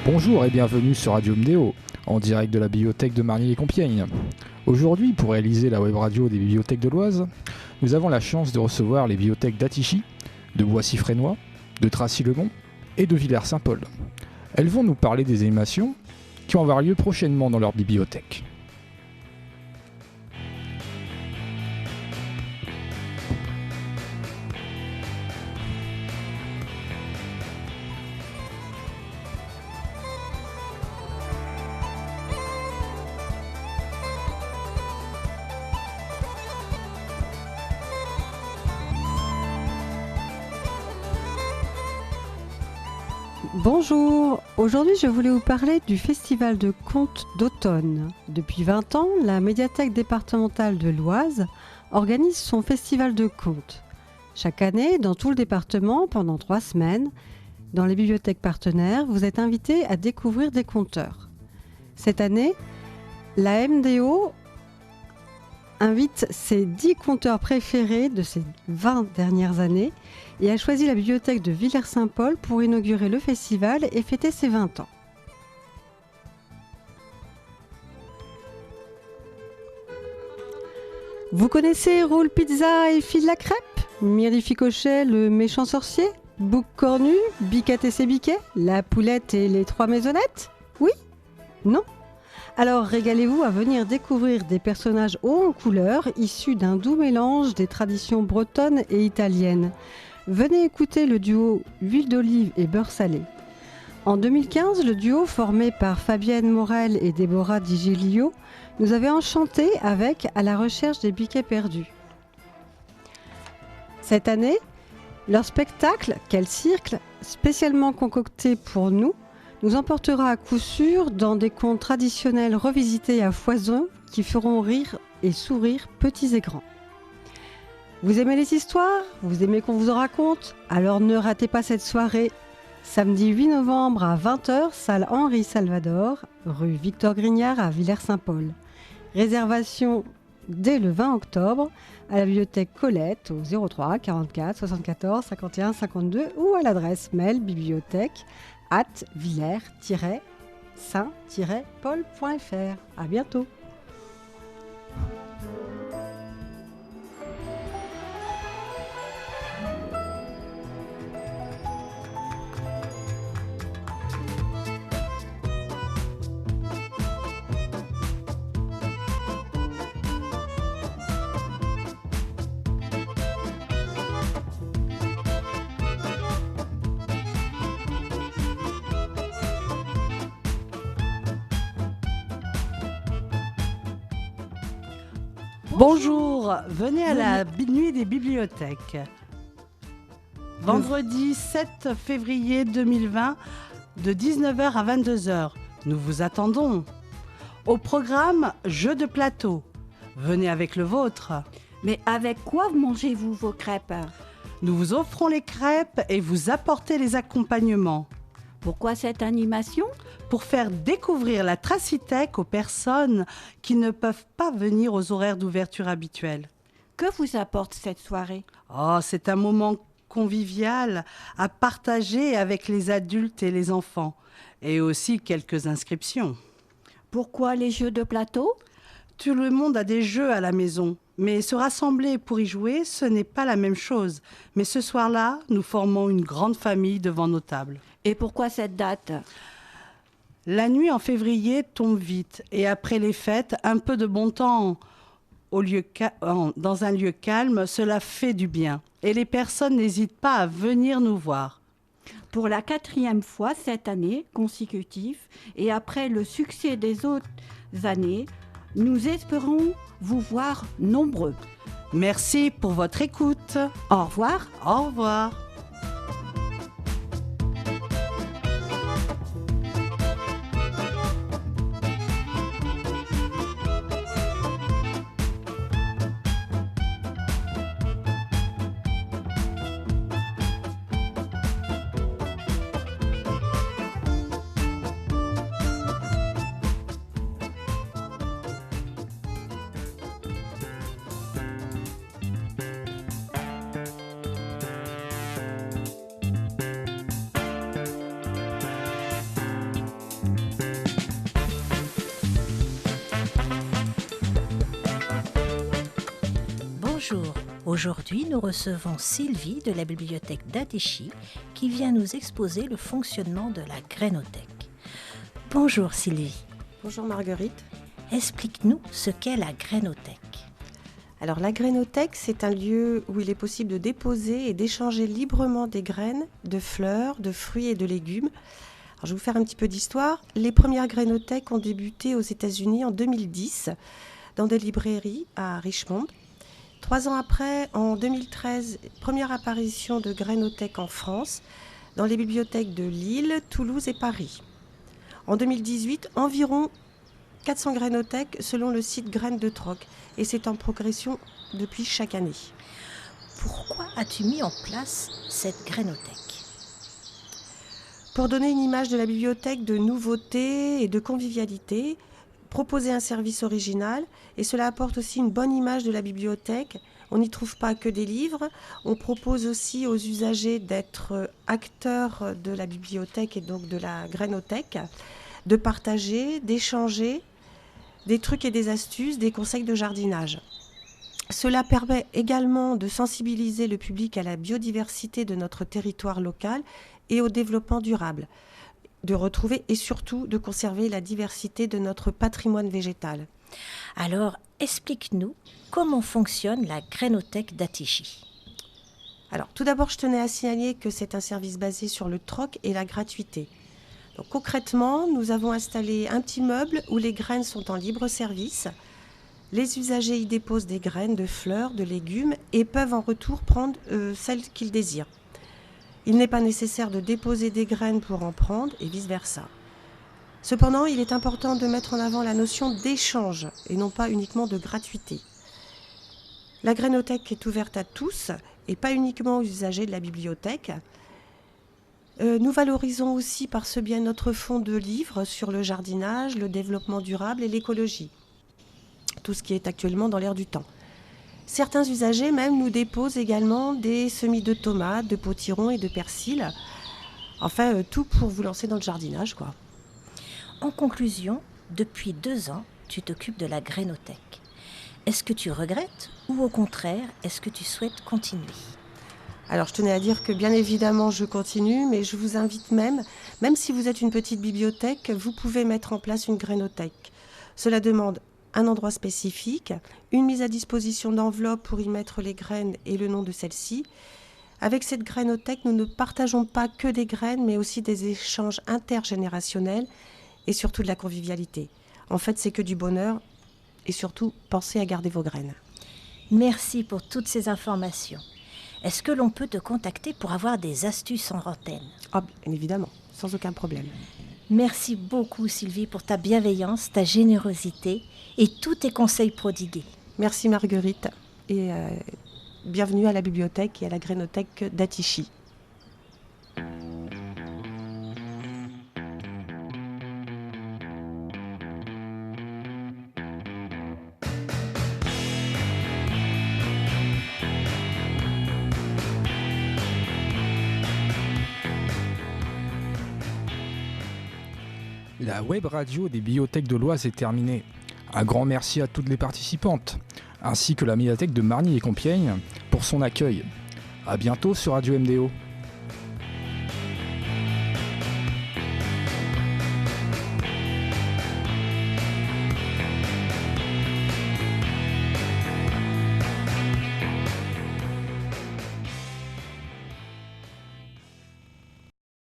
Bonjour et bienvenue sur Radio Mdéo, en direct de la bibliothèque de Marigny-les-Compiègnes. Aujourd'hui, pour réaliser la web radio des bibliothèques de l'Oise, nous avons la chance de recevoir les bibliothèques d'Attichy, de Boissy-Fresnoy, de Tracy-le-Mont et de Villers-Saint-Paul. Elles vont nous parler des animations qui vont avoir lieu prochainement dans leur bibliothèque. Bonjour, aujourd'hui je voulais vous parler du Festival de contes d'automne. Depuis 20 ans, la médiathèque départementale de l'Oise organise son festival de contes. Chaque année, dans tout le département, pendant 3 semaines, dans les bibliothèques partenaires, vous êtes invités à découvrir des conteurs. Cette année, la MDO invite ses 10 conteurs préférés de ces 20 dernières années et a choisi la bibliothèque de Villers-Saint-Paul pour inaugurer le festival et fêter ses 20 ans. Vous connaissez Roule Pizza et File la crêpe, Myrdhi Ficochet, le méchant sorcier, Bouc Cornu, Biquette et ses biquets, La Poulette et les 3 maisonnettes? Oui? Non? Alors régalez-vous à venir découvrir des personnages hauts en couleur issus d'un doux mélange des traditions bretonnes et italiennes. Venez écouter le duo Huile d'olive et beurre salé. En 2015, le duo formé par Fabienne Morel et Déborah Di Giglio nous avait enchantés avec À la recherche des biquets perdus. Cette année, leur spectacle, Quel cirque, spécialement concocté pour nous emportera à coup sûr dans des contes traditionnels revisités à foison qui feront rire et sourire petits et grands. Vous aimez les histoires? Vous aimez qu'on vous en raconte? Alors ne ratez pas cette soirée. Samedi 8 novembre à 20h, salle Henri Salvador, rue Victor Grignard à Villers-Saint-Paul. Réservation dès le 20 octobre à la bibliothèque Colette au 03 44 74 51 52 ou à l'adresse mail bibliothèque@villers-saint-paul.fr. À bientôt. Bonjour, venez à la nuit des bibliothèques. Vendredi 7 février 2020, de 19h à 22h. Nous vous attendons. Au programme, jeux de plateau. Venez avec le vôtre. Mais avec quoi mangez-vous vos crêpes? Nous vous offrons les crêpes et vous apportez les accompagnements. Pourquoi cette animation? Pour faire découvrir la Tracitech aux personnes qui ne peuvent pas venir aux horaires d'ouverture habituels. Que vous apporte cette soirée? Oh, c'est un moment convivial à partager avec les adultes et les enfants. Et aussi quelques inscriptions. Pourquoi les jeux de plateau? Tout le monde a des jeux à la maison. Mais se rassembler pour y jouer, ce n'est pas la même chose. Mais ce soir-là, nous formons une grande famille devant nos tables. Et pourquoi cette date? La nuit en février tombe vite et après les fêtes, un peu de bon temps dans un lieu calme, cela fait du bien. Et les personnes n'hésitent pas à venir nous voir. Pour la 4e fois cette année consécutive et après le succès des autres années, nous espérons vous voir nombreux. Merci pour votre écoute. Au revoir. Au revoir. Bonjour, aujourd'hui nous recevons Sylvie de la bibliothèque d'Attichy qui vient nous exposer le fonctionnement de la Grainothèque. Bonjour Sylvie. Bonjour Marguerite. Explique-nous ce qu'est la Grainothèque. Alors la Grainothèque, c'est un lieu où il est possible de déposer et d'échanger librement des graines, de fleurs, de fruits et de légumes. Alors, je vais vous faire un petit peu d'histoire. Les premières Grainothèques ont débuté aux États-Unis en 2010 dans des librairies à Richmond. 3 ans après, en 2013, première apparition de Grainothèque en France, dans les bibliothèques de Lille, Toulouse et Paris. En 2018, environ 400 Grainothèques selon le site Graines de Troc, et c'est en progression depuis chaque année. Pourquoi as-tu mis en place cette Grainothèque ? Pour donner une image de la bibliothèque de nouveauté et de convivialité, proposer un service original, et cela apporte aussi une bonne image de la bibliothèque. On n'y trouve pas que des livres, on propose aussi aux usagers d'être acteurs de la bibliothèque et donc de la Grainothèque, de partager, d'échanger des trucs et des astuces, des conseils de jardinage. Cela permet également de sensibiliser le public à la biodiversité de notre territoire local et au développement durable, de retrouver et surtout de conserver la diversité de notre patrimoine végétal. Alors, explique-nous comment fonctionne la Grainothèque d'Attichy. Alors, tout d'abord, je tenais à signaler que c'est un service basé sur le troc et la gratuité. Donc, concrètement, nous avons installé un petit meuble où les graines sont en libre service. Les usagers y déposent des graines de fleurs, de légumes et peuvent en retour prendre celles qu'ils désirent. Il n'est pas nécessaire de déposer des graines pour en prendre et vice-versa. Cependant, il est important de mettre en avant la notion d'échange et non pas uniquement de gratuité. La Grainothèque est ouverte à tous et pas uniquement aux usagers de la bibliothèque. Nous valorisons aussi par ce biais notre fonds de livres sur le jardinage, le développement durable et l'écologie. Tout ce qui est actuellement dans l'air du temps. Certains usagers même nous déposent également des semis de tomates, de potirons et de persil. Enfin, tout pour vous lancer dans le jardinage, quoi. En conclusion, depuis 2 ans, tu t'occupes de la Grainothèque. Est-ce que tu regrettes ou au contraire, est-ce que tu souhaites continuer ? Alors, je tenais à dire que bien évidemment, je continue, mais je vous invite même si vous êtes une petite bibliothèque, vous pouvez mettre en place une Grainothèque. Cela demande un endroit spécifique, une mise à disposition d'enveloppes pour y mettre les graines et le nom de celle-ci. Avec cette Grainothèque, nous ne partageons pas que des graines, mais aussi des échanges intergénérationnels et surtout de la convivialité. En fait, c'est que du bonheur et surtout, pensez à garder vos graines. Merci pour toutes ces informations. Est-ce que l'on peut te contacter pour avoir des astuces en antenne ? Ah, bien évidemment, sans aucun problème. Merci beaucoup Sylvie pour ta bienveillance, ta générosité et tous tes conseils prodigués. Merci Marguerite et bienvenue à la bibliothèque et à la Grainothèque d'Attichy. La web radio des bibliothèques de l'Oise est terminée. Un grand merci à toutes les participantes, ainsi que la médiathèque de Marny et Compiègne pour son accueil. A bientôt sur Radio MDO.